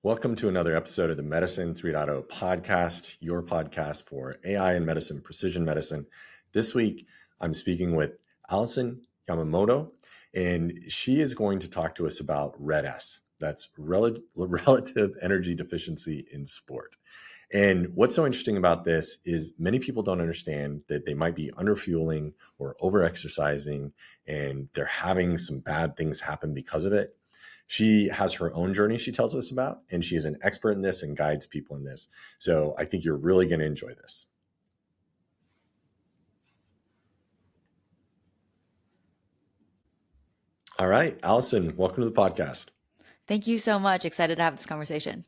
Welcome to another episode of the Medicine 3.0 podcast, your podcast for AI and medicine, precision medicine. This week, I'm speaking with Allison Yamamoto, and she is going to talk to us about RED-S. That's Relative Energy Deficiency in Sport. And what's so interesting about this is many people don't understand that they might be underfueling or overexercising, and they're having some bad things happen because of it. She has her own journey she tells us about, and she is an expert in this and guides people in this. So I think you're really going to enjoy this. All right, Allison, welcome to the podcast. Thank you so much. Excited to have this conversation.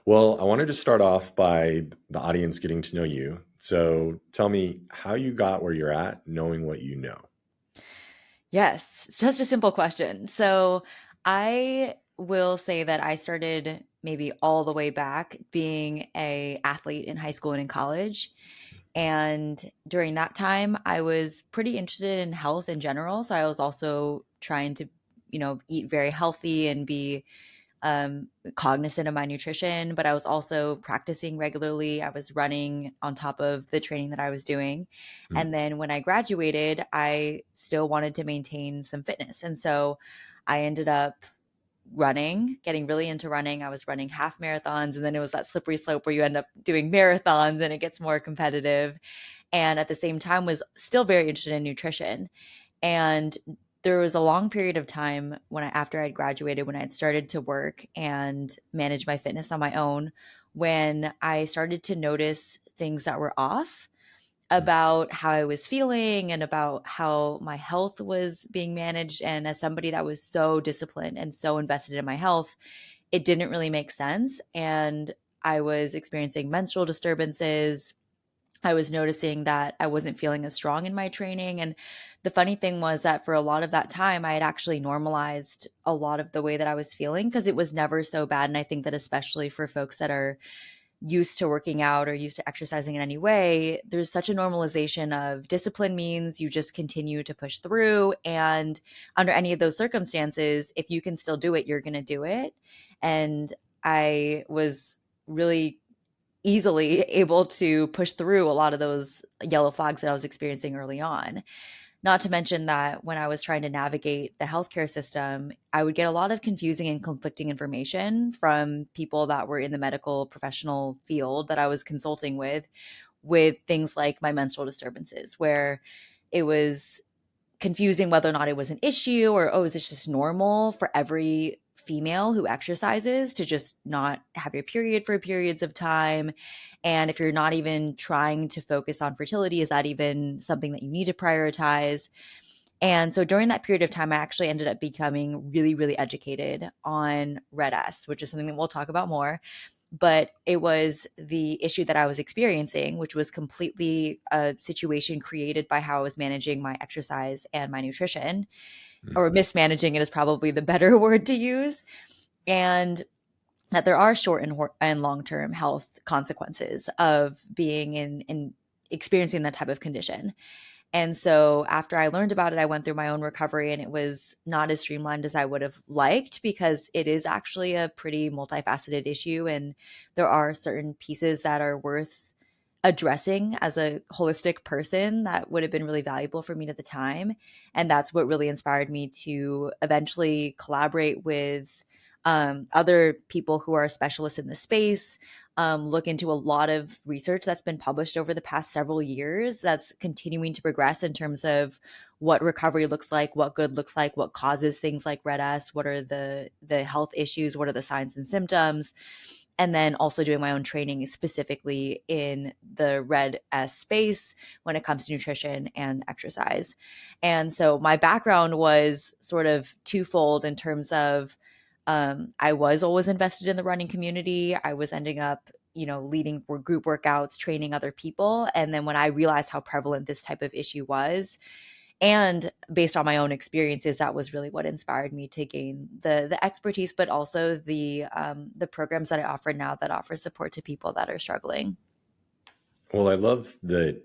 Well, I wanted to start off by the audience getting to know you. So tell me how you got where you're at, knowing what you know. Yes, it's just a simple question. So I will say that I started maybe all the way back being a athlete in high school and in college. And during that time, I was pretty interested in health in general. So I was also trying to, eat very healthy and be cognizant of my nutrition, but I was also practicing regularly. I was running on top of the training that I was doing. And then when I graduated, I still wanted to maintain some fitness. And so I ended up running, getting really into running. I was running half marathons, and then it was that slippery slope where you end up doing marathons and it gets more competitive. And at the same time was still very interested in nutrition. And there was a long period of time after I'd graduated, when I had started to work and manage my fitness on my own, when I started to notice things that were off about how I was feeling and about how my health was being managed. And as somebody that was so disciplined and so invested in my health, it didn't really make sense. And I was experiencing menstrual disturbances. I was noticing that I wasn't feeling as strong in my training. And the funny thing was that for a lot of that time, I had actually normalized a lot of the way that I was feeling because it was never so bad. And I think that especially for folks that are used to working out or used to exercising in any way, there's such a normalization of discipline means you just continue to push through. And under any of those circumstances, if you can still do it, you're going to do it. And I was really easily able to push through a lot of those yellow flags that I was experiencing early on. Not to mention that when I was trying to navigate the healthcare system, I would get a lot of confusing and conflicting information from people that were in the medical professional field that I was consulting with things like my menstrual disturbances, where it was confusing whether or not it was an issue or, oh, is this just normal for every female who exercises to just not have your period for periods of time? And if you're not even trying to focus on fertility, is that even something that you need to prioritize? And so during that period of time, I actually ended up becoming really, really educated on RED-S, which is something that we'll talk about more. But it was the issue that I was experiencing, which was completely a situation created by how I was managing my exercise and my nutrition, or mismanaging it is probably the better word to use. And that there are short and long-term health consequences of being in experiencing that type of condition. And so after I learned about it, I went through my own recovery, and it was not as streamlined as I would have liked because it is actually a pretty multifaceted issue. And there are certain pieces that are worth addressing as a holistic person that would have been really valuable for me at the time. And that's what really inspired me to eventually collaborate with other people who are specialists in the space, look into a lot of research that's been published over the past several years that's continuing to progress in terms of what recovery looks like, what good looks like, what causes things like RED-S, what are the health issues, what are the signs and symptoms, and then also doing my own training specifically in the RED-S space when it comes to nutrition and exercise. And so my background was sort of twofold in terms of I was always invested in the running community. I was ending up, leading group workouts, training other people. And then when I realized how prevalent this type of issue was, and based on my own experiences, that was really what inspired me to gain the expertise, but also the programs that I offer now that offer support to people that are struggling. Well, I love the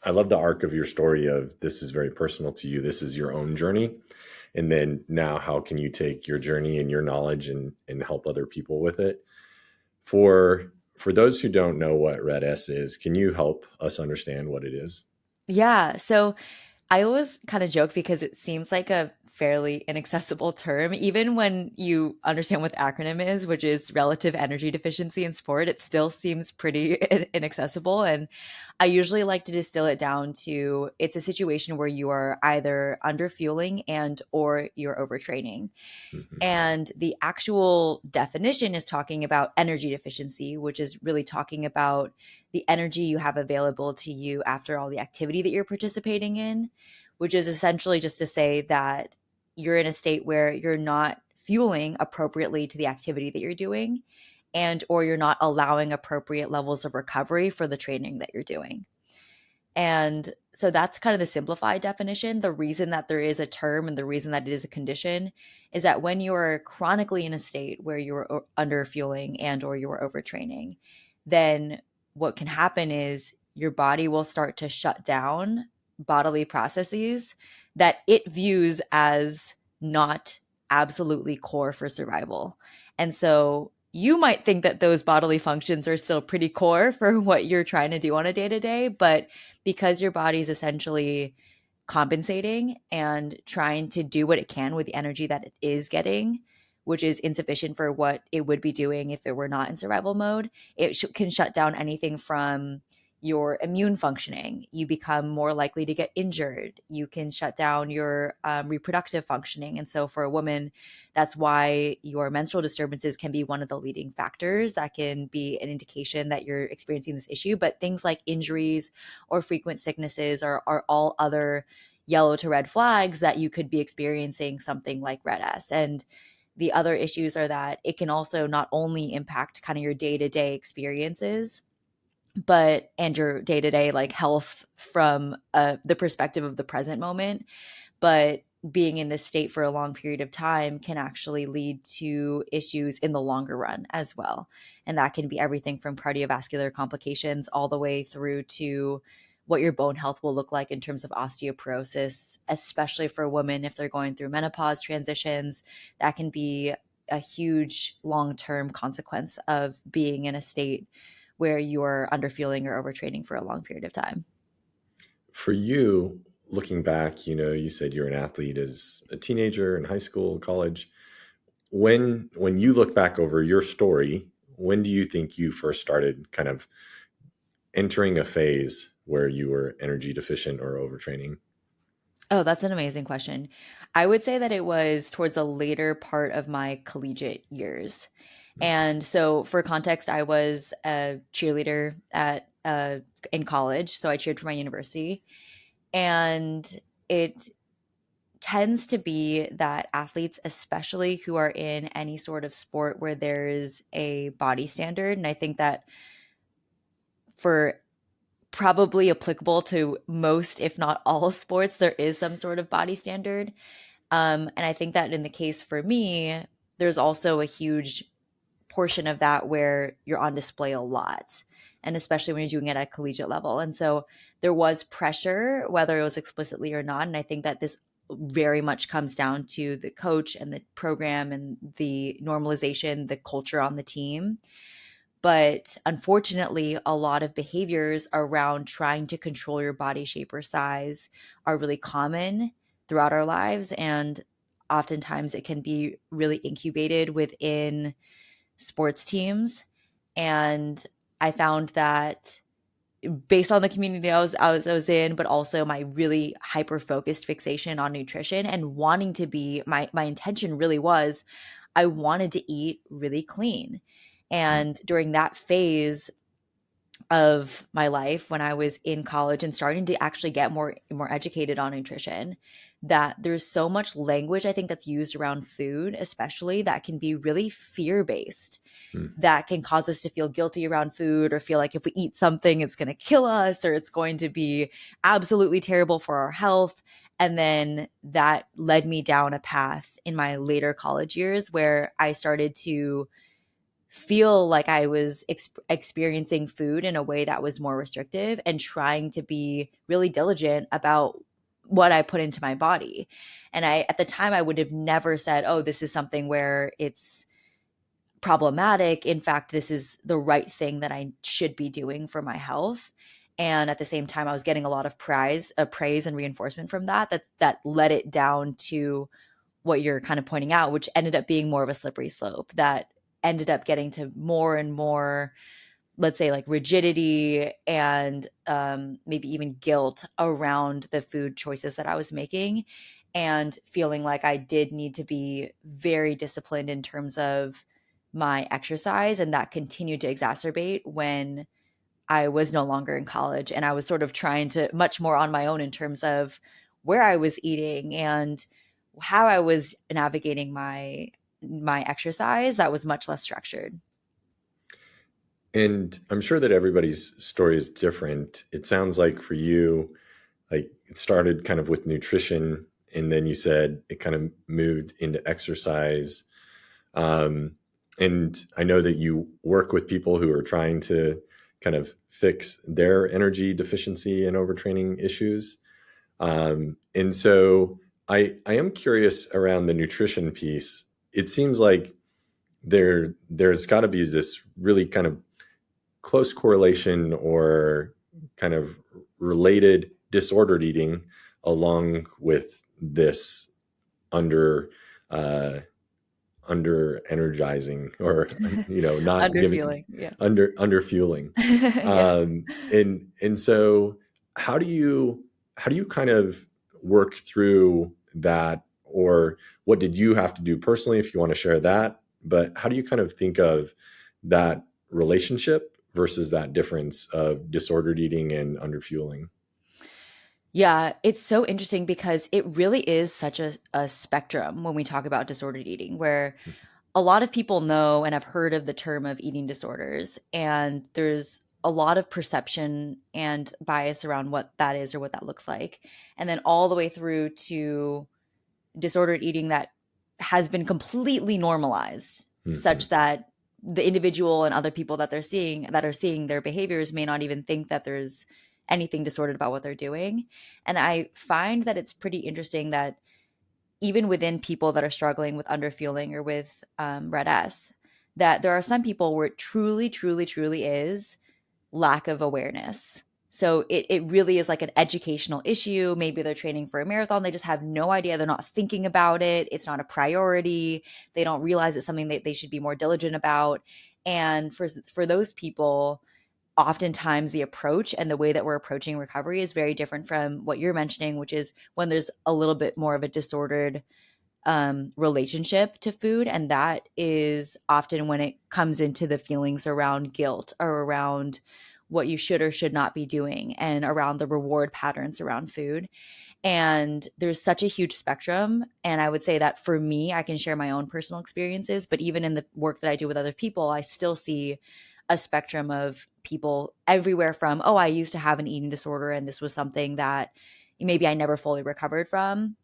arc of your story of this is very personal to you. This is your own journey. And then now how can you take your journey and your knowledge and help other people with it? For those who don't know what Red S is, can you help us understand what it is? Yeah. So I always kind of joke because it seems like a fairly inaccessible term. Even when you understand what the acronym is, which is Relative Energy Deficiency in Sport, it still seems pretty inaccessible. And I usually like to distill it down to it's a situation where you are either underfueling and or you're overtraining. Mhm. And the actual definition is talking about energy deficiency, which is really talking about the energy you have available to you after all the activity that you're participating in, which is essentially just to say that you're in a state where you're not fueling appropriately to the activity that you're doing and or you're not allowing appropriate levels of recovery for the training that you're doing. And so that's kind of the simplified definition. The reason that there is a term and the reason that it is a condition is that when you're chronically in a state where you're under fueling and or you're overtraining, then what can happen is your body will start to shut down bodily processes that it views as not absolutely core for survival. And so you might think that those bodily functions are still pretty core for what you're trying to do on a day to day, but because your body's essentially compensating and trying to do what it can with the energy that it is getting, which is insufficient for what it would be doing if it were not in survival mode, it can shut down anything from your immune functioning. You become more likely to get injured. You can shut down your reproductive functioning. And so, for a woman, that's why your menstrual disturbances can be one of the leading factors that can be an indication that you're experiencing this issue. But things like injuries or frequent sicknesses are all other yellow to red flags that you could be experiencing something like red S. And the other issues are that it can also not only impact kind of your day to day experiences, but and your day to day like health from the perspective of the present moment, but being in this state for a long period of time can actually lead to issues in the longer run as well. And that can be everything from cardiovascular complications all the way through to what your bone health will look like in terms of osteoporosis, especially for women if they're going through menopause transitions. That can be a huge long term consequence of being in a state where you're underfueling or overtraining for a long period of time. For you, looking back, you said you're an athlete as a teenager in high school, college. When you look back over your story, when do you think you first started kind of entering a phase where you were energy deficient or overtraining? Oh, that's an amazing question. I would say that it was towards a later part of my collegiate years. And so for context, I was a cheerleader at in college, so I cheered for my university. And it tends to be that athletes, especially who are in any sort of sport where there's a body standard, and I think that for probably applicable to most, if not all sports, there is some sort of body standard. And I think that in the case for me, there's also a huge portion of that where you're on display a lot, and especially when you're doing it at a collegiate level. And so there was pressure, whether it was explicitly or not. And I think that this very much comes down to the coach and the program and the normalization, the culture on the team. But unfortunately, a lot of behaviors around trying to control your body shape or size are really common throughout our lives. And oftentimes it can be really incubated within sports teams. And I found that based on the community I was in, but also my really hyper focused fixation on nutrition and wanting to be my intention really was I wanted to eat really clean. Mm, And during that phase of my life when I was in college and starting to actually get more educated on nutrition, that there's so much language I think that's used around food, especially that can be really fear based, mm, that can cause us to feel guilty around food or feel like if we eat something, it's going to kill us or it's going to be absolutely terrible for our health. And then that led me down a path in my later college years where I started to feel like I was experiencing food in a way that was more restrictive and trying to be really diligent about what I put into my body. And at the time, I would have never said, oh, this is something where it's problematic. In fact, this is the right thing that I should be doing for my health. And at the same time, I was getting a lot of praise and reinforcement from that led it down to what you're kind of pointing out, which ended up being more of a slippery slope that ended up getting to more and more, let's say, like rigidity and maybe even guilt around the food choices that I was making, and feeling like I did need to be very disciplined in terms of my exercise. And that continued to exacerbate when I was no longer in college, and I was sort of trying to much more on my own in terms of where I was eating and how I was navigating my exercise that was much less structured. And I'm sure that everybody's story is different. It sounds like for you, like it started kind of with nutrition, and then you said it kind of moved into exercise. Um, and I know that you work with people who are trying to kind of fix their energy deficiency and overtraining issues. And so I am curious around the nutrition piece. It seems like there's got to be this really kind of close correlation or kind of related disordered eating along with this under uh, under energizing, or not giving, Underfeeling. Yeah. under fueling. Yeah. And so how do you kind of work through that, or what did you have to do personally, if you want to share that? But how do you kind of think of that relationship versus that difference of disordered eating and underfueling? Yeah, it's so interesting because it really is such a spectrum when we talk about disordered eating, where a lot of people know and have heard of the term of eating disorders, and there's a lot of perception and bias around what that is or what that looks like. And then all the way through to disordered eating that has been completely normalized, Hmm. such that the individual and other people that are seeing their behaviors may not even think that there's anything disordered about what they're doing. And I find that it's pretty interesting that even within people that are struggling with underfueling or with red S, that there are some people where it truly, truly, truly is lack of awareness. So it really is like an educational issue. Maybe they're training for a marathon. They just have no idea. They're not thinking about it. It's not a priority. They don't realize it's something that they should be more diligent about. And for those people, oftentimes the approach and the way that we're approaching recovery is very different from what you're mentioning, which is when there's a little bit more of a disordered relationship to food. And that is often when it comes into the feelings around guilt or around what you should or should not be doing and around the reward patterns around food. And there's such a huge spectrum. And I would say that for me, I can share my own personal experiences, but even in the work that I do with other people, I still see a spectrum of people everywhere from, oh, I used to have an eating disorder and this was something that maybe I never fully recovered from,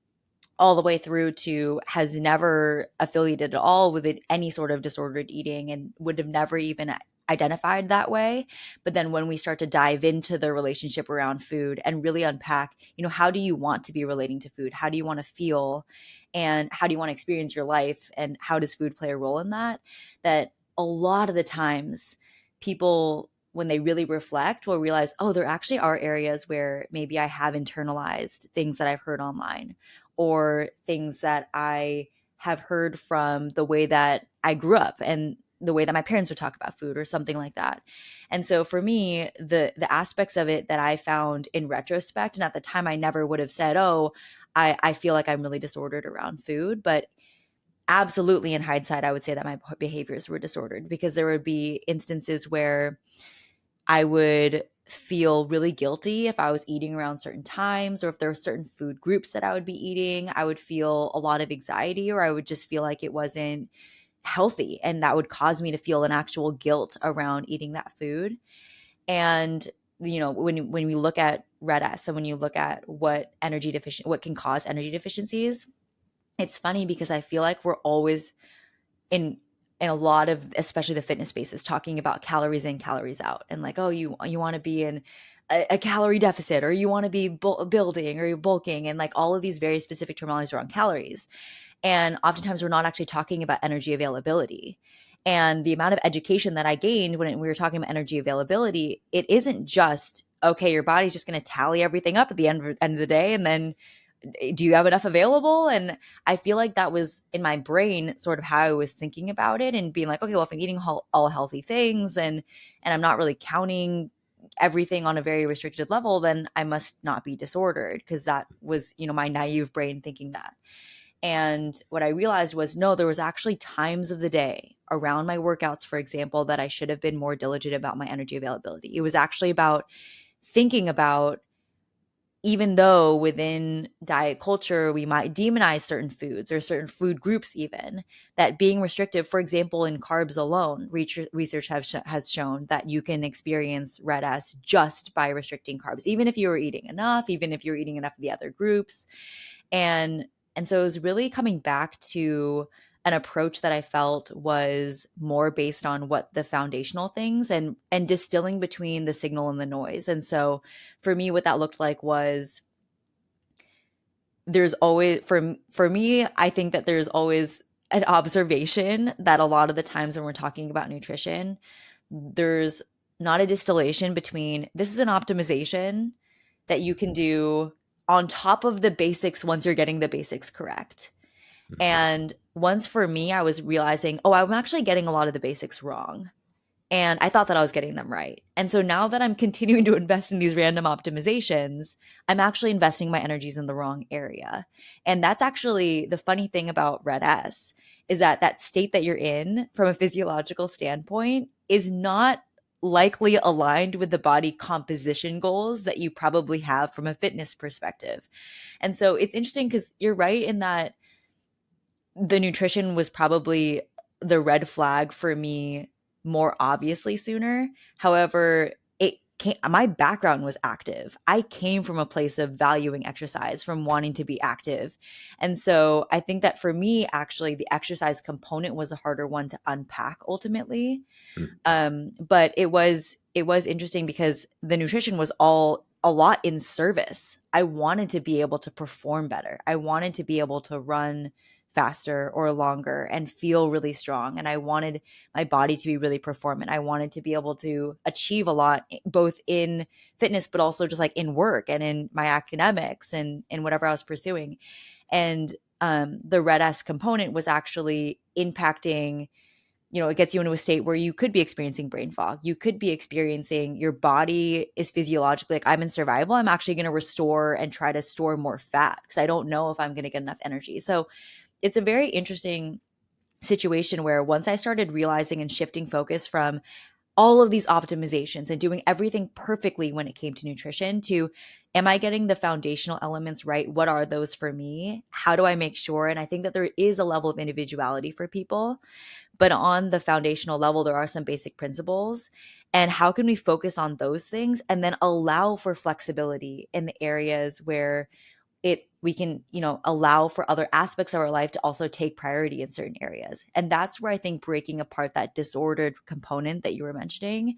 all the way through to has never affiliated at all with any sort of disordered eating and would have never even identified that way. But then when we start to dive into the relationship around food and really unpack, how do you want to be relating to food? How do you want to feel? And how do you want to experience your life? And how does food play a role in that? That a lot of the times people, when they really reflect, will realize, oh, there actually are areas where maybe I have internalized things that I've heard online or things that I have heard from the way that I grew up and the way that my parents would talk about food or something like that. And so for me, the aspects of it that I found in retrospect, and at the time I never would have said, oh, I feel like I'm really disordered around food. But absolutely in hindsight, I would say that my behaviors were disordered because there would be instances where I would feel really guilty if I was eating around certain times or if there were certain food groups that I would be eating. I would feel a lot of anxiety or I would just feel like it wasn't healthy. And that would cause me to feel an actual guilt around eating that food. And when we look at red S and when you look at what can cause energy deficiencies, it's funny because I feel like we're always in and a lot of, especially the fitness spaces, talking about calories in, calories out, and like, oh, you want to be in a calorie deficit, or you want to be building, or you're bulking, and like all of these very specific terminologies around calories. And oftentimes we're not actually talking about energy availability. And the amount of education that I gained when we were talking about energy availability, it isn't just, okay, your body's just going to tally everything up at the end of the day, and then do you have enough available? And I feel like that was in my brain sort of how I was thinking about it, and being like, okay, well, if I'm eating all healthy things, and I'm not really counting everything on a very restricted level, then I must not be disordered, because that was, my naive brain thinking that. And what I realized was, no, there was actually times of the day around my workouts, for example, that I should have been more diligent about my energy availability. It was actually about thinking about, even though within diet culture we might demonize certain foods or certain food groups, even, that being restrictive, for example, in carbs alone, research has shown that you can experience red S just by restricting carbs, even if you were eating enough, even if you're eating enough of the other groups. And so it was really coming back to an approach that I felt was more based on what the foundational things, and distilling between the signal and the noise. And so for me, what that looked like was, there's always, for me, I think that there's always an observation that a lot of the times when we're talking about nutrition, there's not a distillation between, this is an optimization that you can do on top of the basics once you're getting the basics correct. And once, for me, I was realizing, oh, I'm actually getting a lot of the basics wrong. And I thought that I was getting them right. And so now that I'm continuing to invest in these random optimizations, I'm actually investing my energies in the wrong area. And that's actually the funny thing about Red S, is that that state that you're in from a physiological standpoint is not likely aligned with the body composition goals that you probably have from a fitness perspective. And so it's interesting, because you're right in that the nutrition was probably the red flag for me more obviously sooner. However, my background was active. I came from a place of valuing exercise, from wanting to be active. And so I think that for me, actually, the exercise component was a harder one to unpack ultimately. But it was interesting, because the nutrition was all a lot in service. I wanted to be able to perform better. I wanted to be able to run faster or longer and feel really strong. And I wanted my body to be really performant. I wanted to be able to achieve a lot, both in fitness, but also just like in work and in my academics and in whatever I was pursuing. And the red S component was actually impacting, it gets you into a state where you could be experiencing brain fog. You could be experiencing, your body is physiologically like, I'm in survival. I'm actually going to restore and try to store more fat, because I don't know if I'm going to get enough energy. So it's a very interesting situation where, once I started realizing and shifting focus from all of these optimizations and doing everything perfectly when it came to nutrition, to, am I getting the foundational elements right? What are those for me? How do I make sure? And I think that there is a level of individuality for people, but on the foundational level, there are some basic principles. And how can we focus on those things and then allow for flexibility in the areas where we can, allow for other aspects of our life to also take priority in certain areas. And that's where I think breaking apart that disordered component that you were mentioning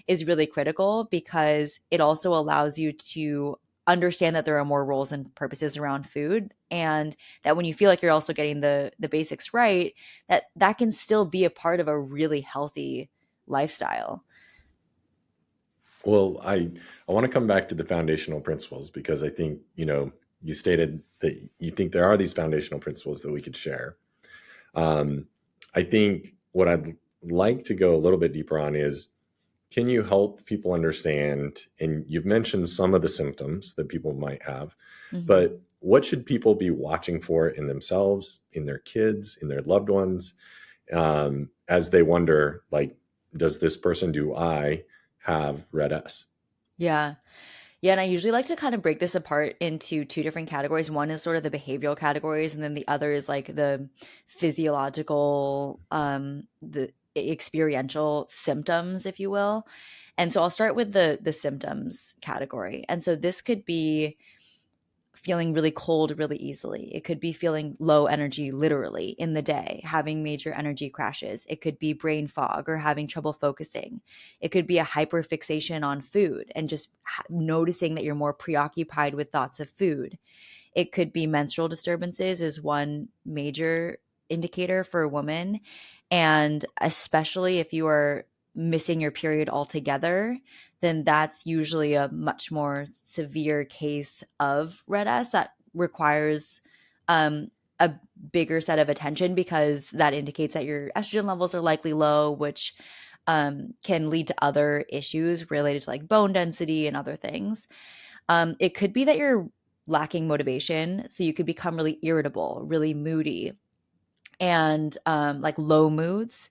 is really critical, because it also allows you to understand that there are more roles and purposes around food, and that when you feel like you're also getting the basics right, that can still be a part of a really healthy lifestyle. Well, I want to come back to the foundational principles, because I think, you stated that you think there are these foundational principles that we could share. Um, I think what I'd like to go a little bit deeper on is, can you help people understand? And you've mentioned some of the symptoms that people might have, Mhm. but what should people be watching for in themselves, in their kids, in their loved ones, as they wonder, like, does this person, do I have red S? Yeah. Yeah, and I usually like to kind of break this apart into two different categories. One is sort of the behavioral categories, and then the other is like the physiological, the experiential symptoms, if you will. And so I'll start with the symptoms category. And so this could be feeling really cold really easily. It could be feeling low energy literally in the day, having major energy crashes. It could be brain fog or having trouble focusing. It could be a hyperfixation on food and just noticing that you're more preoccupied with thoughts of food. It could be menstrual disturbances is one major indicator for a woman. And especially if you are missing your period altogether, then that's usually a much more severe case of red S that requires a bigger set of attention, because that indicates that your estrogen levels are likely low, which can lead to other issues related to like bone density and other things. It could be that you're lacking motivation. So you could become really irritable, really moody, and like low moods.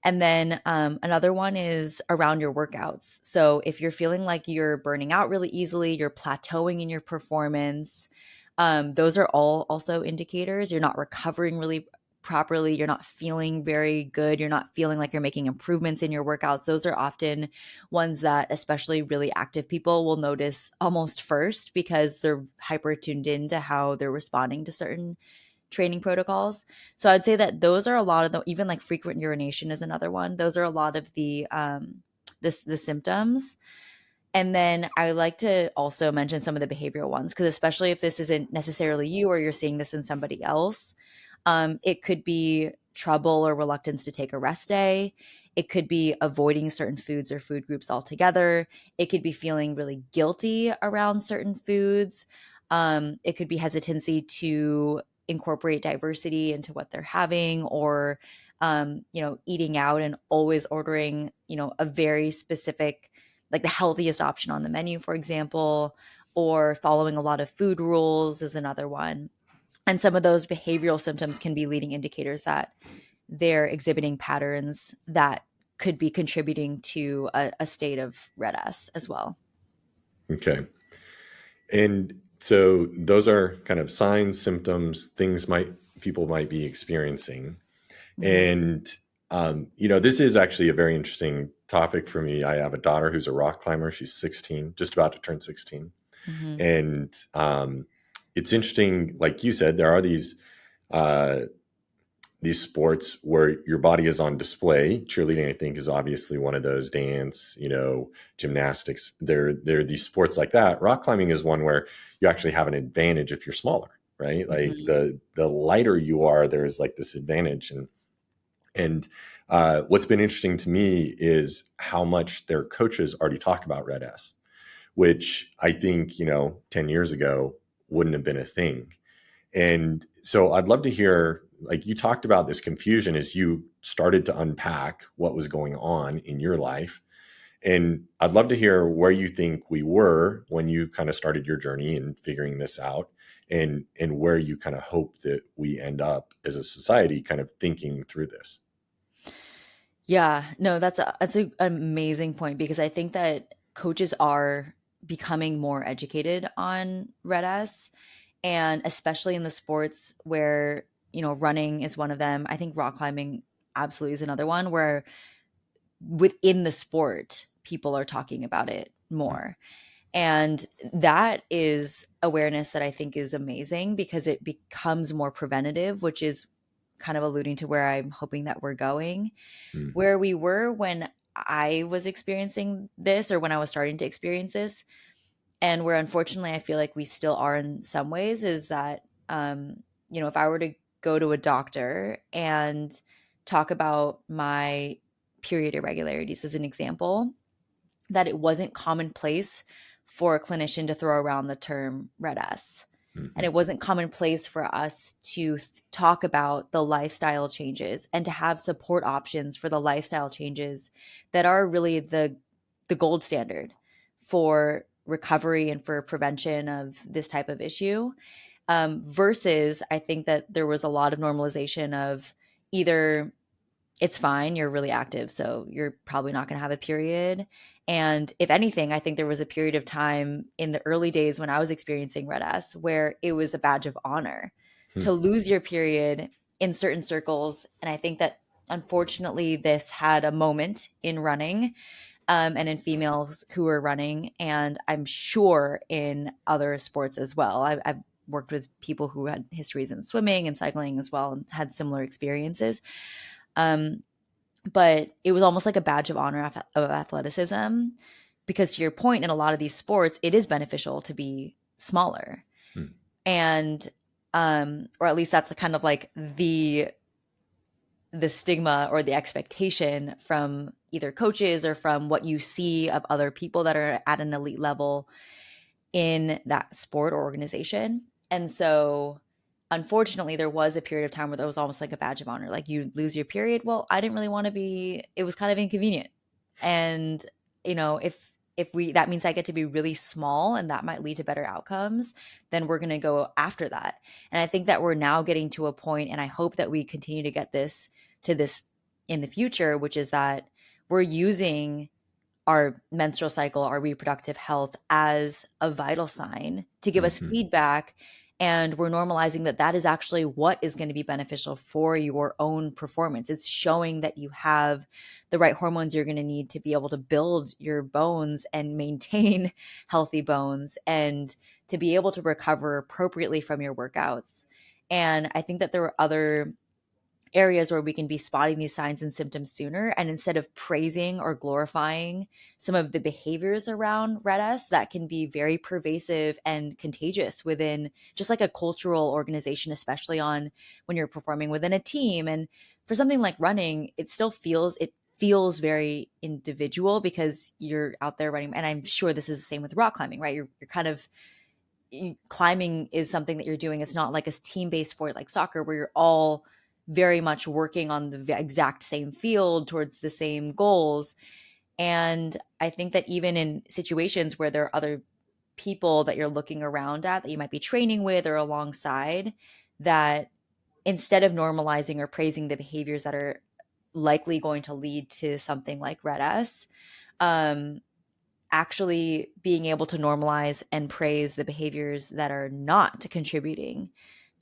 And then another one is around your workouts. So if you're feeling like you're burning out really easily, you're plateauing in your performance, those are all also indicators. You're not recovering really properly. You're not feeling very good. You're not feeling like you're making improvements in your workouts. Those are often ones that especially really active people will notice almost first, because they're hyper tuned into how they're responding to certain training protocols. So I'd say that those are a lot of the, even like frequent urination is another one. Those are a lot of the the symptoms. And then I would like to also mention some of the behavioral ones, because especially if this isn't necessarily you or you're seeing this in somebody else, it could be trouble or reluctance to take a rest day. It could be avoiding certain foods or food groups altogether. It could be feeling really guilty around certain foods. It could be hesitancy to incorporate diversity into what they're having, or eating out and always ordering, a very specific, like the healthiest option on the menu, for example, or following a lot of food rules is another one. And some of those behavioral symptoms can be leading indicators that they're exhibiting patterns that could be contributing to a state of red S as well. Okay. And so those are kind of signs, symptoms, things might people might be experiencing. Hmm. And this is actually a very interesting topic for me. I have a daughter who's a rock climber. She's 16, just about to turn 16. Hmm. And it's interesting, like you said, there are uh, these sports where your body is on display. Cheerleading, I think, is obviously one of those. Dance, gymnastics. There are these sports like that. Rock climbing is one where you actually have an advantage if you're smaller, right? Like Hmm. the lighter you are, there's like this advantage. And what's been interesting to me is how much their coaches already talk about Red S, which I think 10 years ago wouldn't have been a thing. And so I'd love to hear, like you talked about this confusion as you started to unpack what was going on in your life. And I'd love to hear where you think we were when you kind of started your journey and figuring this out, and where you kind of hope that we end up as a society kind of thinking through this. Yeah, no, an amazing point, because I think that coaches are becoming more educated on red S, and especially in the sports where, running is one of them. I think rock climbing absolutely is another one where within the sport, people are talking about it more. And that is awareness that I think is amazing, because it becomes more preventative, which is kind of alluding to where I'm hoping that we're going. Mm-hmm. Where we were when I was experiencing this, or when I was starting to experience this, and where unfortunately I feel like we still are in some ways, is that if I were to go to a doctor and talk about my period irregularities as an example, that it wasn't commonplace for a clinician to throw around the term red S. And Mm-hmm. it wasn't commonplace for us to talk about the lifestyle changes and to have support options for the lifestyle changes that are really the gold standard for recovery and for prevention of this type of issue. Versus, I think that there was a lot of normalization of either it's fine, you're really active, so you're probably not going to have a period. And if anything, I think there was a period of time in the early days when I was experiencing red S where it was a badge of honor to lose your period in certain circles. And I think that unfortunately this had a moment in running, and in females who are running, and I'm sure in other sports as well. I've worked with people who had histories in swimming and cycling as well and had similar experiences. Um, but it was almost like a badge of honor of athleticism, because to your point, in a lot of these sports, it is beneficial to be smaller. Mm. And or at least that's kind of like the stigma or the expectation from either coaches or from what you see of other people that are at an elite level in that sport or organization. And so unfortunately there was a period of time where that was almost like a badge of honor. Like, you lose your period. Well, I didn't really want to be, it was kind of inconvenient. And if we that means I get to be really small and that might lead to better outcomes, then we're going to go after that. And I think that we're now getting to a point, and I hope that we continue to get this in the future, which is that we're using our menstrual cycle, our reproductive health as a vital sign to give us Hmm. feedback. And we're normalizing that that is actually what is going to be beneficial for your own performance. It's showing that you have the right hormones you're going to need to be able to build your bones and maintain healthy bones, and to be able to recover appropriately from your workouts. And I think that there are other areas where we can be spotting these signs and symptoms sooner. And instead of praising or glorifying some of the behaviors around red S that can be very pervasive and contagious within just like a cultural organization, especially on when you're performing within a team. And for something like running, it feels very individual because you're out there running. And I'm sure this is the same with rock climbing, right? You're kind of climbing is something that you're doing. It's not like a team-based sport like soccer where you're all very much working on the exact same field towards the same goals. And I think that even in situations where there are other people that you're looking around at that you might be training with or alongside, that instead of normalizing or praising the behaviors that are likely going to lead to something like red S, um, actually being able to normalize and praise the behaviors that are not contributing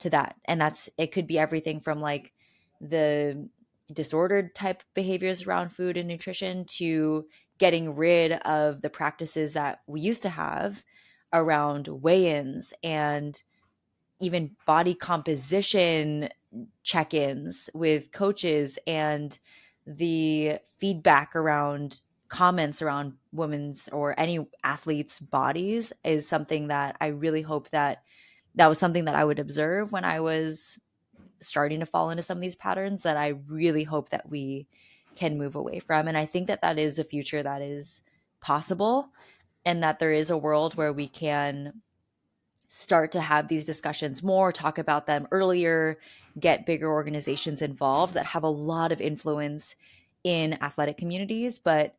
to that. And it could be everything from like the disordered type behaviors around food and nutrition to getting rid of the practices that we used to have around weigh-ins and even body composition check-ins with coaches, and the feedback around comments around women's or any athletes' bodies is something that I really hope that was something that I would observe when I was starting to fall into some of these patterns, that I really hope that we can move away from. And I think that that is a future that is possible, and that there is a world where we can start to have these discussions more, talk about them earlier, get bigger organizations involved that have a lot of influence in athletic communities. But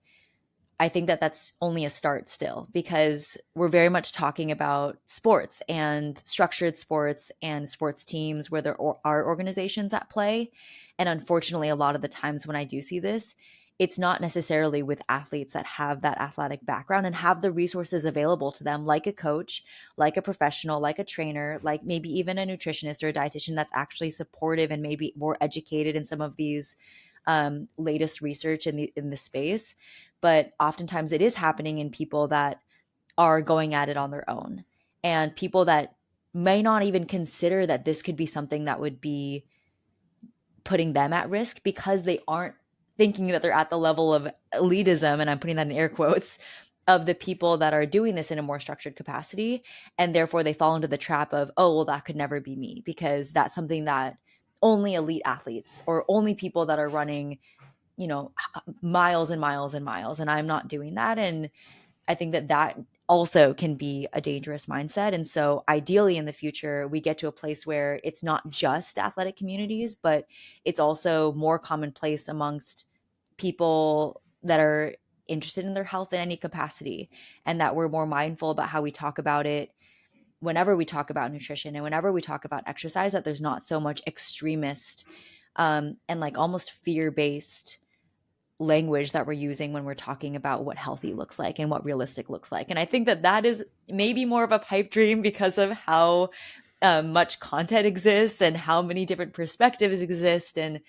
I think that that's only a start still, because we're very much talking about sports and structured sports and sports teams where there are organizations at play. And unfortunately, a lot of the times when I do see this, it's not necessarily with athletes that have that athletic background and have the resources available to them, like a coach, like a professional, like a trainer, like maybe even a nutritionist or a dietitian that's actually supportive and maybe more educated in some of these latest research in the space. But oftentimes it is happening in people that are going at it on their own, and people that may not even consider that this could be something that would be putting them at risk, because they aren't thinking that they're at the level of elitism, and I'm putting that in air quotes, of the people that are doing this in a more structured capacity. And therefore they fall into the trap of, oh, well, that could never be me, because that's something that only elite athletes or only people that are running, miles and miles and miles, and I'm not doing that. And I think that that also can be a dangerous mindset. And so ideally in the future, we get to a place where it's not just athletic communities, but it's also more commonplace amongst people that are interested in their health in any capacity, and that we're more mindful about how we talk about it whenever we talk about nutrition and whenever we talk about exercise, that there's not so much extremist and like almost fear-based language that we're using when we're talking about what healthy looks like and what realistic looks like. And I think that that is maybe more of a pipe dream because of how much content exists and how many different perspectives exist, and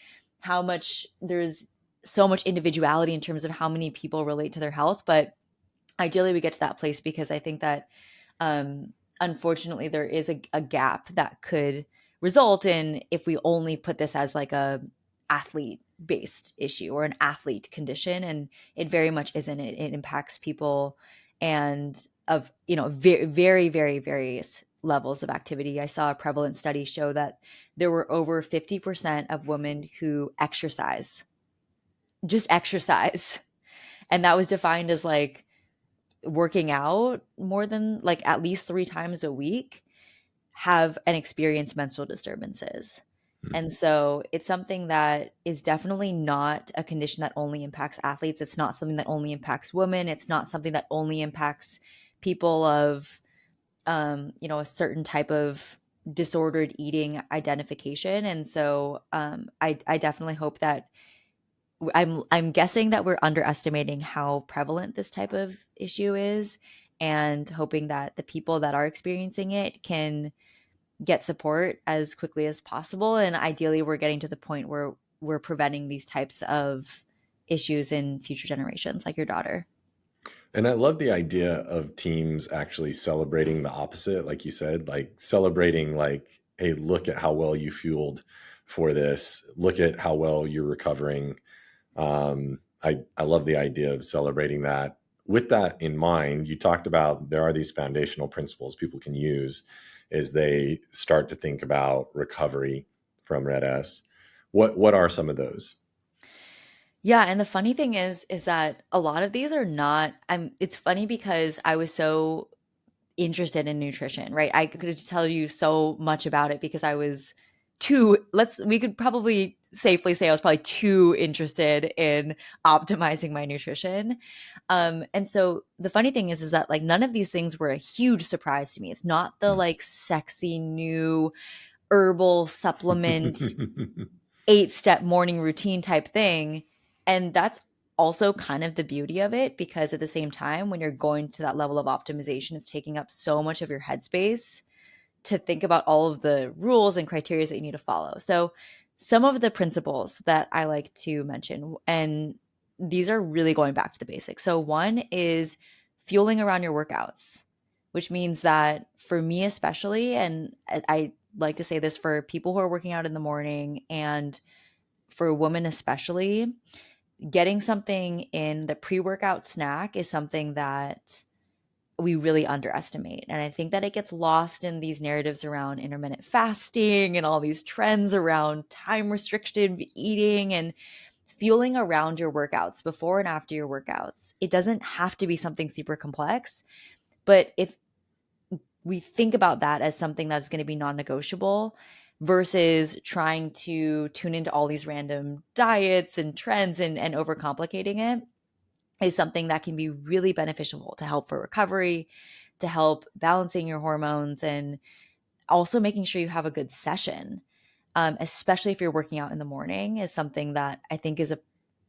how much there's so much individuality in terms of how many people relate to their health. But ideally, we get to that place because I think that um, unfortunately there is a gap that could result in if we only put this as like a athlete based issue or an athlete condition, and it very much isn't. It impacts people and of very very very various levels of activity. I saw a prevalent study show that there were over 50% of women who exercise, just exercise, and that was defined as like working out more than like at least 3 times a week, have and experience menstrual disturbances. Hmm. And so it's something that is definitely not a condition that only impacts athletes. It's not something that only impacts women. It's not something that only impacts people of, a certain type of disordered eating identification. And so I definitely hope that I'm guessing that we're underestimating how prevalent this type of issue is, and hoping that the people that are experiencing it can get support as quickly as possible. And ideally, we're getting to the point where we're preventing these types of issues in future generations, like your daughter. And I love the idea of teams actually celebrating the opposite, like you said, like celebrating, like, hey, look at how well you fueled for this. Look at how well you're recovering. I love the idea of celebrating that. With that in mind, you talked about there are these foundational principles people can use as they start to think about recovery from Red S. What are some of those? Yeah, and the funny thing is that a lot of these are not. It's funny because I was so interested in nutrition, right? I could tell you so much about it because I was we could probably safely say I was probably too interested in optimizing my nutrition. And so the funny thing is that like none of these things were a huge surprise to me. It's not the like sexy new herbal supplement 8-step morning routine type thing. And that's also kind of the beauty of it, because at the same time, when you're going to that level of optimization, it's taking up so much of your headspace to think about all of the rules and criteria that you need to follow. So, some of the principles that I like to mention, and these are really going back to the basics. So, one is fueling around your workouts, which means that for me, especially, and I like to say this for people who are working out in the morning and for women especially, getting something in the pre-workout snack is something that we really underestimate. And I think that it gets lost in these narratives around intermittent fasting and all these trends around time restricted eating and fueling around your workouts before and after your workouts. It doesn't have to be something super complex, but if we think about that as something that's going to be non-negotiable versus trying to tune into all these random diets and trends and overcomplicating it, is something that can be really beneficial to help for recovery, to help balancing your hormones, and also making sure you have a good session, especially if you're working out in the morning, is something that I think is a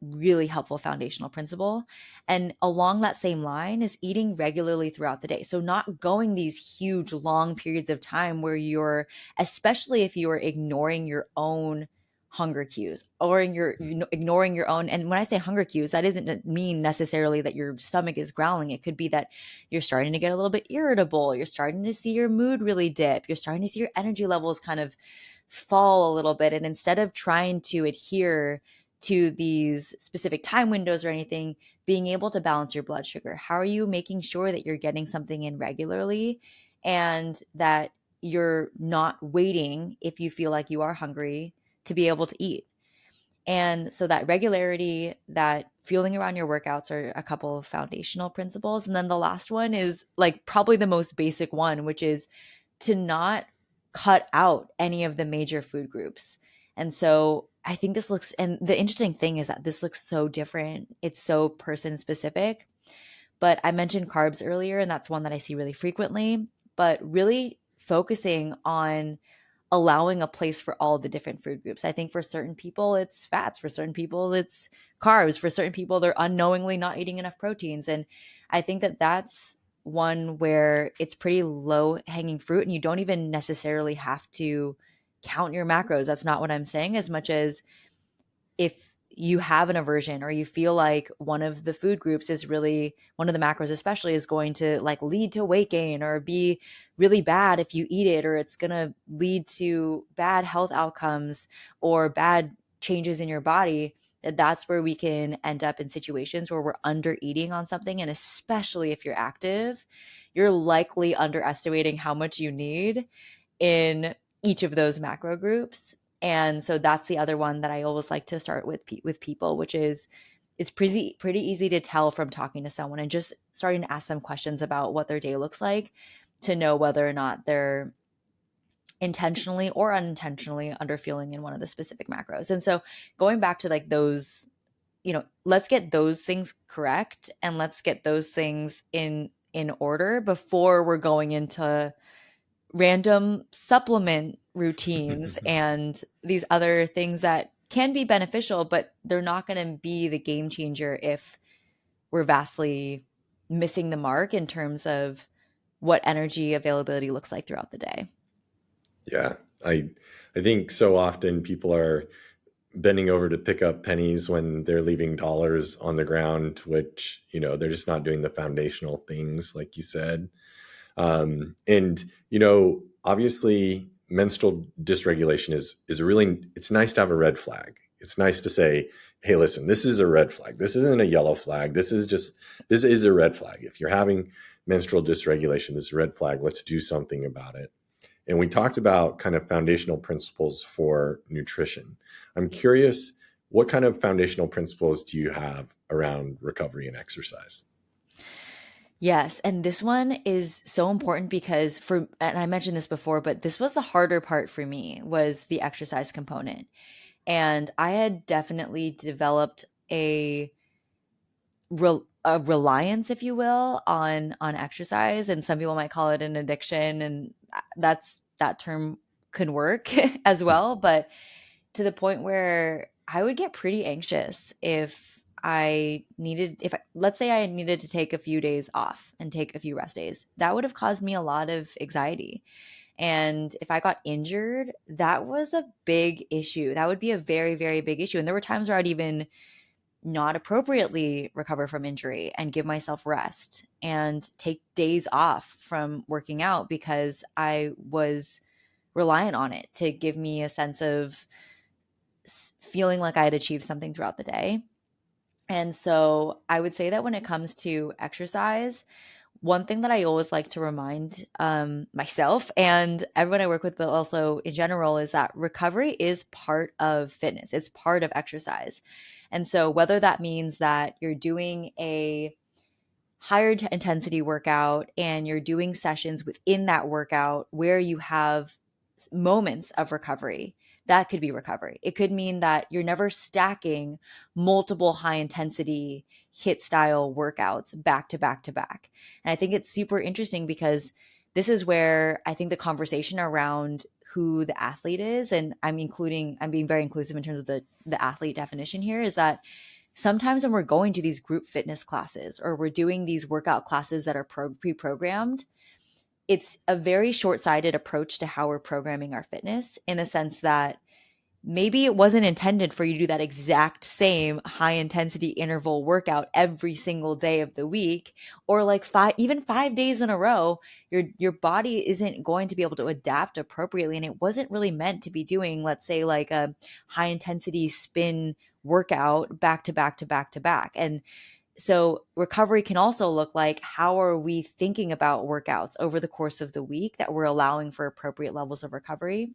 really helpful foundational principle. And along that same line is eating regularly throughout the day. So, not going these huge, long periods of time where you're, especially if you are ignoring your own hunger cues or ignoring your own. And when I say hunger cues, that doesn't mean necessarily that your stomach is growling. It could be that you're starting to get a little bit irritable. You're starting to see your mood really dip. You're starting to see your energy levels kind of fall a little bit. And instead of trying to adhere to these specific time windows or anything, being able to balance your blood sugar. How are you making sure that you're getting something in regularly and that you're not waiting if you feel like you are hungry to be able to eat? And so that regularity, that fueling around your workouts are a couple of foundational principles. And then the last one is like probably the most basic one, which is to not cut out any of the major food groups. And so I think this looks, and the interesting thing is that this looks so different. It's so person specific. But I mentioned carbs earlier, and that's one that I see really frequently, but really focusing on allowing a place for all the different food groups. I think for certain people, it's fats. For certain people, it's carbs. For certain people, they're unknowingly not eating enough proteins. And I think that that's one where it's pretty low hanging fruit, and you don't even necessarily have to count your macros. That's not what I'm saying, as much as if you have an aversion or you feel like one of the food groups is really one of the macros especially is going to like lead to weight gain or be really bad if you eat it, or it's going to lead to bad health outcomes or bad changes in your body, that's where we can end up in situations where we're under eating on something. And especially if you're active, you're likely underestimating how much you need in each of those macro groups. And so that's the other one that I always like to start with people, which is it's pretty easy to tell from talking to someone and just starting to ask them questions about what their day looks like to know whether or not they're intentionally or unintentionally underfueling in one of the specific macros. And so going back to like those, let's get those things correct and let's get those things in order before we're going into random supplement routines and these other things that can be beneficial, but they're not going to be the game changer if we're vastly missing the mark in terms of what energy availability looks like throughout the day. Yeah, I I think so often people are bending over to pick up pennies when they're leaving dollars on the ground, which, they're just not doing the foundational things like you said. And obviously, menstrual dysregulation is really, it's nice to have a red flag. It's nice to say, hey, listen, this is a red flag. This isn't a yellow flag. This is a red flag. If you're having menstrual dysregulation, this is a red flag. Let's do something about it. And we talked about kind of foundational principles for nutrition. I'm curious, what kind of foundational principles do you have around recovery and exercise? Yes, and this one is so important because and I mentioned this before, but this was the harder part for me was the exercise component. And I had definitely developed a reliance, if you will, on exercise, and some people might call it an addiction, and that term could work as well. But to the point where I would get pretty anxious if let's say I needed to take a few days off and take a few rest days, that would have caused me a lot of anxiety. And if I got injured, that was a big issue. That would be a very, very big issue. And there were times where I'd even not appropriately recover from injury and give myself rest and take days off from working out because I was reliant on it to give me a sense of feeling like I had achieved something throughout the day. And so I would say that when it comes to exercise, one thing that I always like to remind myself and everyone I work with, but also in general, is that recovery is part of fitness. It's part of exercise. And so whether that means that you're doing a higher intensity workout and you're doing sessions within that workout where you have moments of recovery, that could be recovery. It could mean that you're never stacking multiple high intensity hit style workouts back to back to back. And I think it's super interesting because this is where I think the conversation around who the athlete is, and I'm being very inclusive in terms of the athlete definition here, is that sometimes when we're going to these group fitness classes or we're doing these workout classes that are pre-programmed, it's a very short-sighted approach to how we're programming our fitness, in the sense that maybe it wasn't intended for you to do that exact same high intensity interval workout every single day of the week, or like even 5 days in a row. Your body isn't going to be able to adapt appropriately, and it wasn't really meant to be doing, let's say, like a high intensity spin workout back to back to back to back. And so recovery can also look like, how are we thinking about workouts over the course of the week that we're allowing for appropriate levels of recovery.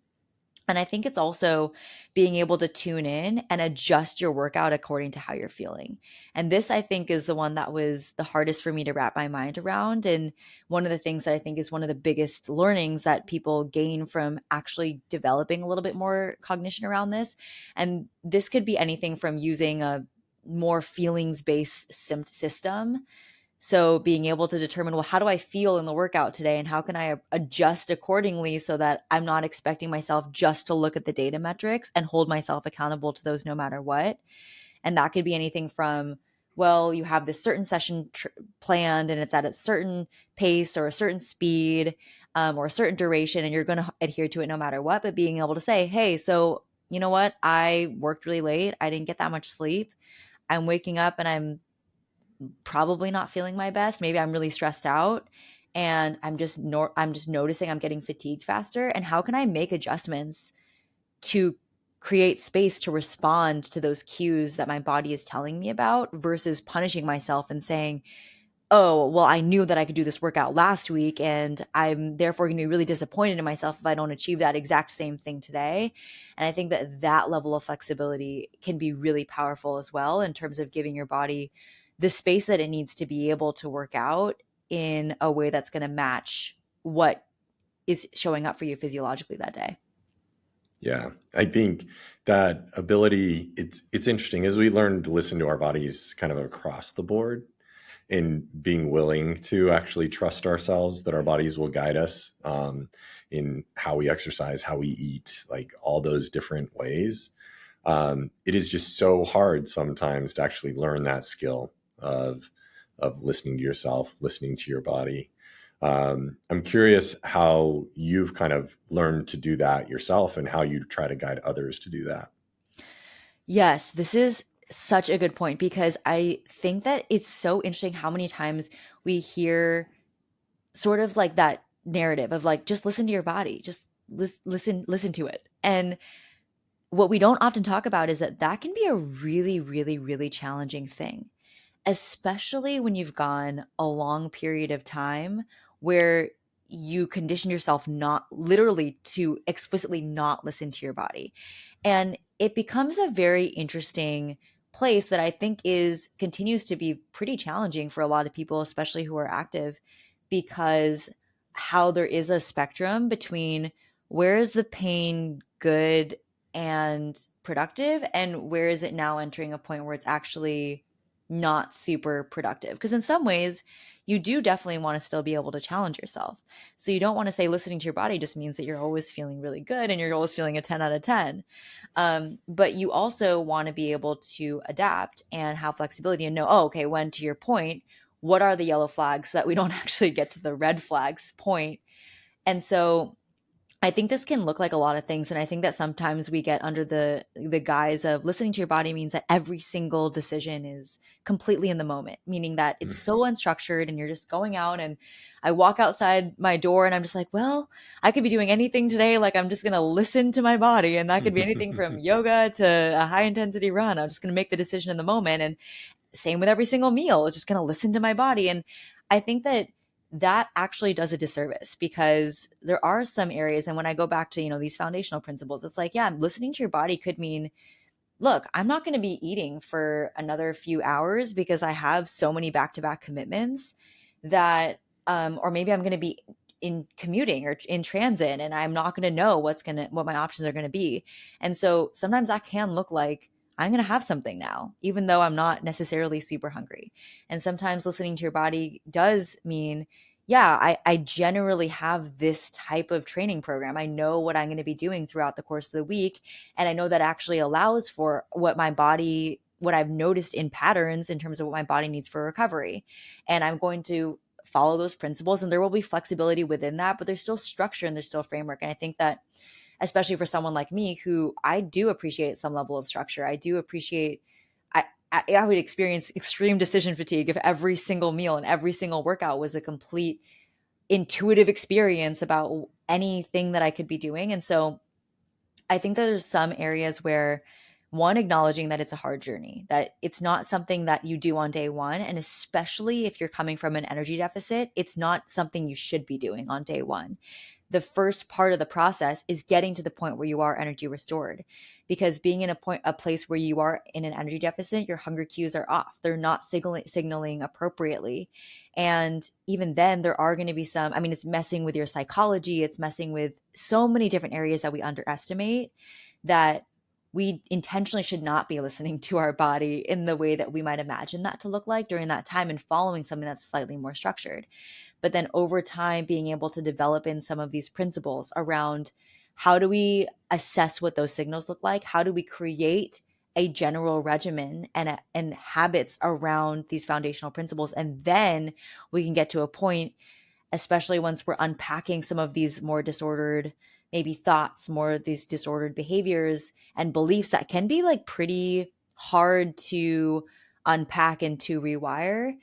And I think it's also being able to tune in and adjust your workout according to how you're feeling. And this, I think, is the one that was the hardest for me to wrap my mind around. And one of the things that I think is one of the biggest learnings that people gain from actually developing a little bit more cognition around this. And this could be anything from using a more feelings based system, so being able to determine, well, how do I feel in the workout today? And how can I adjust accordingly so that I'm not expecting myself just to look at the data metrics and hold myself accountable to those no matter what. And that could be anything from, well, you have this certain session planned and it's at a certain pace or a certain speed, or a certain duration, and you're going to adhere to it no matter what. But being able to say, hey, so you know what? I worked really late. I didn't get that much sleep. I'm waking up and I'm probably not feeling my best. Maybe I'm really stressed out and I'm just noticing I'm getting fatigued faster, and how can I make adjustments to create space to respond to those cues that my body is telling me about versus punishing myself and saying, oh, well, I knew that I could do this workout last week, and I'm therefore going to be really disappointed in myself if I don't achieve that exact same thing today. And I think that that level of flexibility can be really powerful as well in terms of giving your body the space that it needs to be able to work out in a way that's going to match what is showing up for you physiologically that day. Yeah, I think that ability, it's interesting as we learn to listen to our bodies kind of across the board, and being willing to actually trust ourselves that our bodies will guide us in how we exercise, how we eat, like all those different ways. It is just so hard sometimes to actually learn that skill of listening to yourself, listening to your body. I'm curious how you've kind of learned to do that yourself and how you try to guide others to do that. Yes, this is such a good point because I think that it's so interesting how many times we hear sort of like that narrative of like, just listen to your body, just listen to it. And what we don't often talk about is that that can be a really, really, really challenging thing, especially when you've gone a long period of time where you condition yourself not literally to explicitly not listen to your body. And it becomes a very interesting place that I think is continues to be pretty challenging for a lot of people, especially who are active, because how there is a spectrum between where is the pain good and productive, and where is it now entering a point where it's actually not super productive. Because in some ways, you do definitely want to still be able to challenge yourself. So you don't want to say listening to your body just means that you're always feeling really good and you're always feeling a 10 out of 10. But you also want to be able to adapt and have flexibility and know, oh, okay, when to your point, what are the yellow flags so that we don't actually get to the red flags point. And so I think this can look like a lot of things, and I think that sometimes we get under the guise of listening to your body means that every single decision is completely in the moment, meaning that it's so unstructured and you're just going out, and I walk outside my door and I'm just like, well, I could be doing anything today, like I'm just going to listen to my body, and that could be anything from yoga to a high intensity run. I'm just going to make the decision in the moment, and same with every single meal, it's just going to listen to my body. And I think that that actually does a disservice because there are some areas, and when I go back to, these foundational principles, it's like, yeah, listening to your body could mean, look, I'm not going to be eating for another few hours because I have so many back-to-back commitments that or maybe I'm going to be in commuting or in transit and I'm not going to know what my options are going to be. And so sometimes that can look like I'm going to have something now, even though I'm not necessarily super hungry. And sometimes listening to your body does mean, yeah, I generally have this type of training program. I know what I'm going to be doing throughout the course of the week. And I know that actually allows for what I've noticed in patterns in terms of what my body needs for recovery. And I'm going to follow those principles, and there will be flexibility within that, but there's still structure and there's still framework. And I think that, especially for someone like me, who I do appreciate some level of structure, I do appreciate, I would experience extreme decision fatigue if every single meal and every single workout was a complete intuitive experience about anything that I could be doing. And so I think there's some areas where, one, acknowledging that it's a hard journey, that it's not something that you do on day one. And especially if you're coming from an energy deficit, it's not something you should be doing on day one. The first part of the process is getting to the point where you are energy restored, because being in a place where you are in an energy deficit, your hunger cues are off, they're not signaling appropriately. And even then there are going to be some, I mean, it's messing with your psychology, it's messing with so many different areas that we underestimate, that we intentionally should not be listening to our body in the way that we might imagine that to look like during that time, and following something that's slightly more structured. But then over time, being able to develop in some of these principles around how do we assess what those signals look like? How do we create a general regimen and habits around these foundational principles? And then we can get to a point, especially once we're unpacking some of these more disordered maybe thoughts, more of these disordered behaviors and beliefs that can be like pretty hard to unpack and to rewire.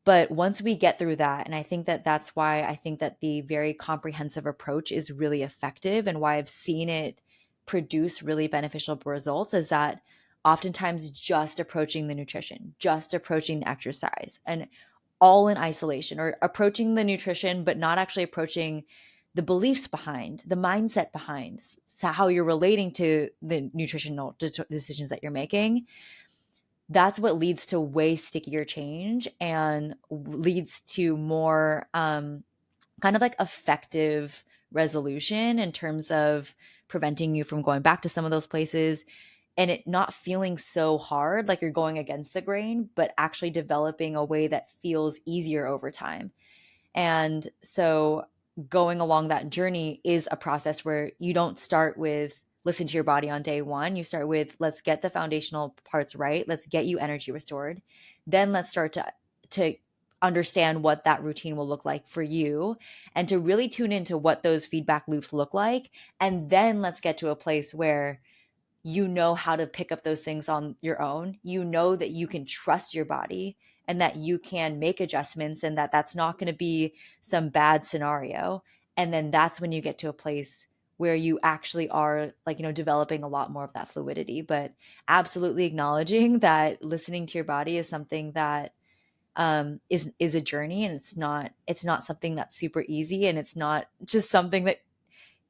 But once we get through that, and I think that that's why I think that the very comprehensive approach is really effective and why I've seen it produce really beneficial results, is that oftentimes just approaching the nutrition, just approaching the exercise, and all in isolation, or approaching the nutrition, but not actually approaching the beliefs behind, the mindset behind, so how you're relating to the nutritional decisions that you're making. That's what leads to way stickier change and leads to more kind of like effective resolution in terms of preventing you from going back to some of those places, and it not feeling so hard like you're going against the grain, but actually developing a way that feels easier over time. And so going along that journey is a process where you don't start with listen to your body on day one. You start with let's get the foundational parts right. Let's get you energy restored. Then let's start to understand what that routine will look like for you and to really tune into what those feedback loops look like. And then let's get to a place where you know how to pick up those things on your own. You know that you can trust your body and that you can make adjustments and that that's not going to be some bad scenario. And then that's when you get to a place where you actually are like, developing a lot more of that fluidity, but absolutely acknowledging that listening to your body is something that is a journey, and it's not something that's super easy, and it's not just something that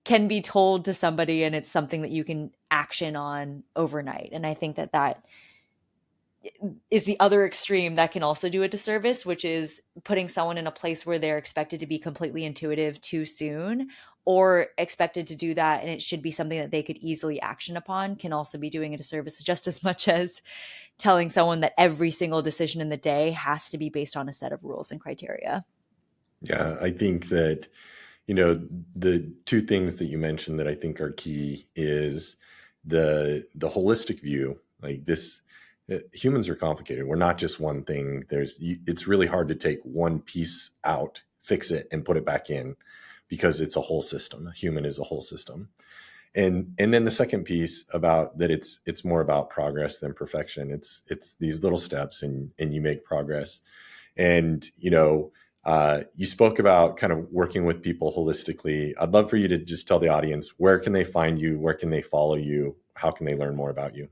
can be told to somebody and it's something that you can action on overnight. And I think that that is the other extreme that can also do a disservice, which is putting someone in a place where they're expected to be completely intuitive too soon, or expected to do that and it should be something that they could easily action upon, can also be doing a disservice just as much as telling someone that every single decision in the day has to be based on a set of rules and criteria. Yeah, I think that, you know, the two things that you mentioned that I think are key is the holistic view. Like this, humans are complicated. We're not just one thing. It's really hard to take one piece out, fix it, and put it back in, because it's a whole system. A human is a whole system. And then the second piece about that, it's more about progress than perfection. It's these little steps, and you make progress. And you spoke about kind of working with people holistically. I'd love for you to just tell the audience, where can they find you, where can they follow you, how can they learn more about you?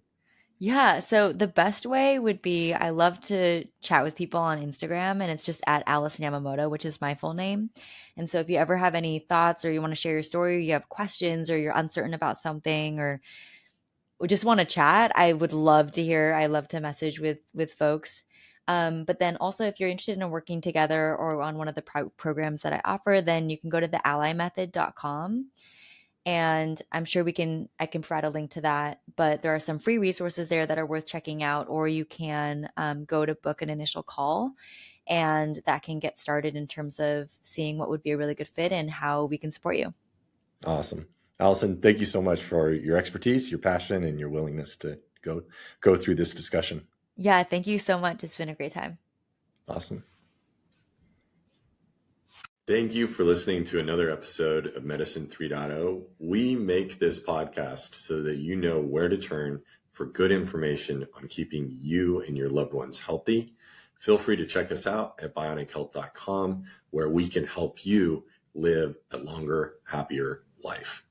Yeah, so the best way would be, I love to chat with people on Instagram, and it's just at Allison Yamamoto, which is my full name. And so if you ever have any thoughts, or you want to share your story, or you have questions, or you're uncertain about something, or just want to chat, I would love to hear. I love to message with folks. But then also, if you're interested in working together or on one of the programs that I offer, then you can go to theallymethod.com, and I'm sure I can provide a link to that. But there are some free resources there that are worth checking out, or you can go to book an initial call, and that can get started in terms of seeing what would be a really good fit and how we can support you. Awesome. Allison, thank you so much for your expertise, your passion, and your willingness to go through this discussion. Yeah, thank you so much. It's been a great time. Awesome. Thank you for listening to another episode of Medicine 3.0. We make this podcast so that you know where to turn for good information on keeping you and your loved ones healthy. Feel free to check us out at bionichealth.com, where we can help you live a longer, happier life.